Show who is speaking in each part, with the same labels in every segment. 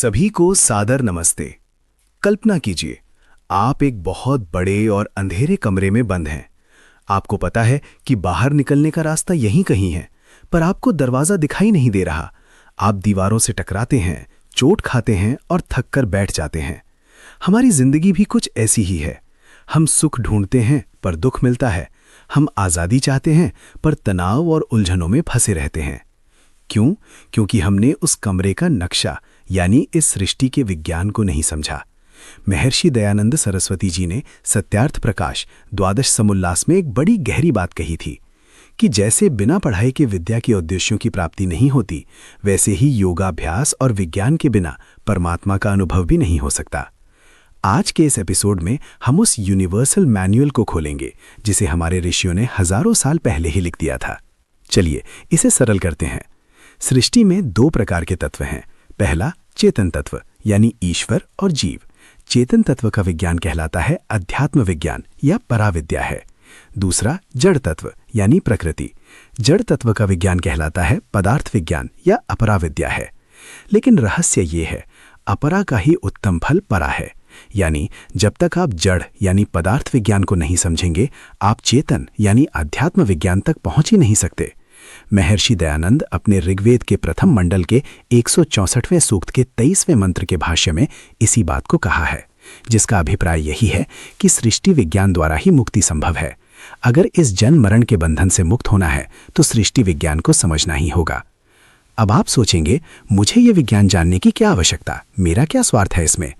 Speaker 1: सभी को सादर नमस्ते। कल्पना कीजिए, आप एक बहुत बड़े और अंधेरे कमरे में बंद हैं। आपको पता है कि बाहर निकलने का रास्ता यहीं कहीं है, पर आपको दरवाज़ा दिखाई नहीं दे रहा। आप दीवारों से टकराते हैं, चोट खाते हैं और थक कर बैठ जाते हैं। हमारी जिंदगी भी कुछ ऐसी ही है। हम सुख ढूंढते हैं पर दुख मिलता है। हम आज़ादी चाहते हैं पर तनाव और उलझनों में फंसे रहते हैं। क्यों? क्योंकि हमने उस कमरे का नक्शा यानी इस सृष्टि के विज्ञान को नहीं समझा। महर्षि दयानंद सरस्वती जी ने सत्यार्थ प्रकाश द्वादश समुल्लास में एक बड़ी गहरी बात कही थी कि जैसे बिना पढ़ाई के विद्या के उद्देश्यों की प्राप्ति नहीं होती, वैसे ही योगाभ्यास और विज्ञान के बिना परमात्मा का अनुभव भी नहीं हो सकता। आज के इस एपिसोड में हम उस यूनिवर्सल मैनुअल को खोलेंगे जिसे हमारे ऋषियों ने हजारों साल पहले ही लिख दिया था। चलिए इसे सरल करते हैं। सृष्टि में दो प्रकार के तत्व हैं। पहला चेतन तत्व यानी ईश्वर और जीव। चेतन तत्व का विज्ञान कहलाता है अध्यात्म विज्ञान या पराविद्या है। दूसरा जड़ तत्व यानी प्रकृति। जड़ तत्व का विज्ञान कहलाता है पदार्थ विज्ञान या अपराविद्या है। लेकिन रहस्य ये है, अपरा का ही उत्तम फल परा है। यानी जब तक आप जड़ यानी पदार्थ विज्ञान को नहीं समझेंगे, आप चेतन यानी अध्यात्म विज्ञान तक पहुंच ही नहीं सकते। महर्षि दयानंद अपने ऋग्वेद के प्रथम मंडल के 164वें सूक्त के 23वें मंत्र के भाष्य में इसी बात को कहा है, जिसका अभिप्राय यही है कि सृष्टि विज्ञान द्वारा ही मुक्ति संभव है। अगर इस जन्म मरण के बंधन से मुक्त होना है तो सृष्टि विज्ञान को समझना ही होगा। अब आप सोचेंगे, मुझे ये विज्ञान जानने की क्या आवश्यकता, मेरा क्या स्वार्थ है इसमें?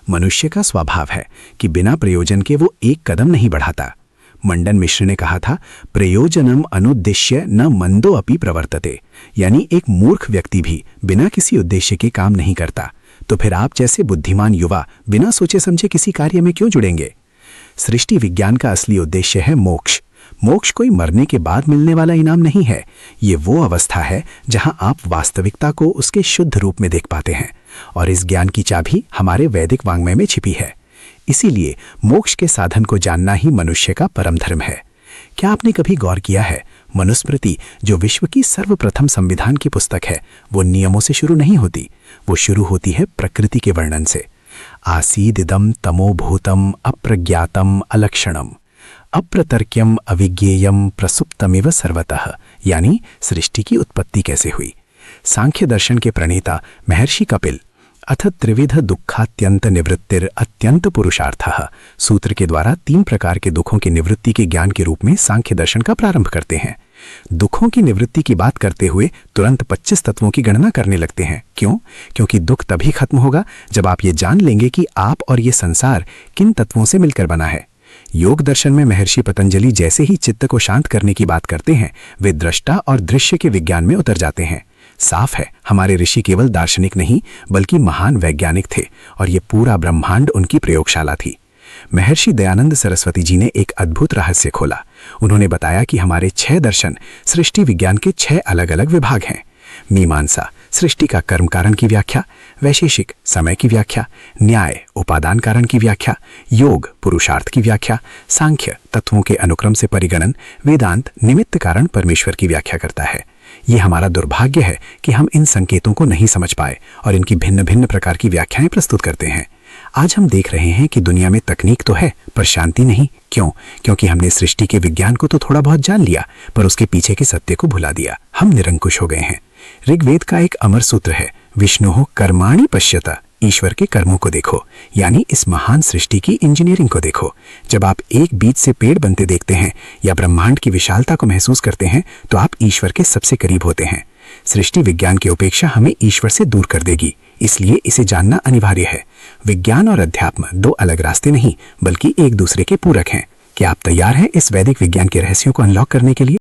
Speaker 1: मनुष्य का स्वभाव है कि बिना प्रयोजन के वो एक कदम नहीं बढ़ाता। मंडन मिश्र ने कहा था, प्रयोजनम अनुद्देश्य न मंदो अपि प्रवर्तते, यानी एक मूर्ख व्यक्ति भी बिना किसी उद्देश्य के काम नहीं करता। तो फिर आप जैसे बुद्धिमान युवा बिना सोचे समझे किसी कार्य में क्यों जुड़ेंगे? सृष्टि विज्ञान का असली उद्देश्य है मोक्ष। मोक्ष कोई मरने के बाद मिलने वाला इनाम नहीं है। ये वो अवस्था है जहां आप वास्तविकता को उसके शुद्ध रूप में देख पाते हैं, और इस ज्ञान की चाबी हमारे वैदिक वाङ्मय में छिपी है। इसीलिए मोक्ष के साधन को जानना ही मनुष्य का परम धर्म है। क्या आपने कभी गौर किया है, मनुस्मृति जो विश्व की सर्वप्रथम संविधान की पुस्तक है, वो नियमों से शुरू नहीं होती। वो शुरू होती है प्रकृति के वर्णन से। आसीदिदम तमोभूतम अप्रज्ञातम अलक्षणम अप्रतर्क्यम अविज्ञेयम प्रसुप्तमिव सर्वतः, यानी सृष्टि की उत्पत्ति कैसे हुई। सांख्य दर्शन के प्रणेता महर्षि कपिल अथ त्रिविध दुखात्यंत निवृत्तिर अत्यंत पुरुषार्थः सूत्र के द्वारा 3 प्रकार के दुखों की निवृत्ति के ज्ञान के रूप में सांख्य दर्शन का प्रारंभ करते हैं। दुखों की निवृत्ति की बात करते हुए तुरंत 25 तत्वों की गणना करने लगते हैं। क्यों? क्योंकि दुख तभी खत्म होगा जब आप ये जान लेंगे कि आप और ये संसार किन तत्वों से मिलकर बना है। योग दर्शन में महर्षि पतंजलि जैसे ही चित्त को शांत करने की बात करते हैं, वे दृष्टा और दृश्य के विज्ञान में उतर जाते हैं। साफ है, हमारे ऋषि केवल दार्शनिक नहीं बल्कि महान वैज्ञानिक थे, और ये पूरा ब्रह्मांड उनकी प्रयोगशाला थी। महर्षि दयानंद सरस्वती जी ने एक अद्भुत रहस्य खोला। उन्होंने बताया कि हमारे 6 दर्शन सृष्टि विज्ञान के 6 अलग अलग विभाग हैं। मीमांसा सृष्टि का कर्म कारण की व्याख्या, वैशेषिक समय की व्याख्या, न्याय उपादान कारण की व्याख्या, योग पुरुषार्थ की व्याख्या, सांख्य तत्वों के अनुक्रम से परिगणन, वेदांत निमित्त कारण परमेश्वर की व्याख्या करता है। ये हमारा दुर्भाग्य है कि हम इन संकेतों को नहीं समझ पाए और इनकी भिन्न भिन्न प्रकार की व्याख्याएं प्रस्तुत करते हैं। आज हम देख रहे हैं कि दुनिया में तकनीक तो है पर शांति नहीं। क्यों? क्योंकि हमने सृष्टि के विज्ञान को तो थोड़ा बहुत जान लिया, पर उसके पीछे के सत्य को भुला दिया। हम निरंकुश हो गए हैं। ऋग्वेद का एक अमर सूत्र है, विष्णुः कर्माणि पश्यत, ईश्वर के कर्मों को देखो, यानी इस महान सृष्टि की इंजीनियरिंग को देखो। जब आप एक बीज से पेड़ बनते देखते हैं या ब्रह्मांड की विशालता को महसूस करते हैं तो आप ईश्वर के सबसे करीब होते हैं। सृष्टि विज्ञान की उपेक्षा हमें ईश्वर से दूर कर देगी, इसलिए इसे जानना अनिवार्य है। विज्ञान और अध्यात्म 2 अलग रास्ते नहीं बल्कि एक दूसरे के पूरक हैं। क्या आप तैयार हैं इस वैदिक विज्ञान के रहस्यों को अनलॉक करने के लिए?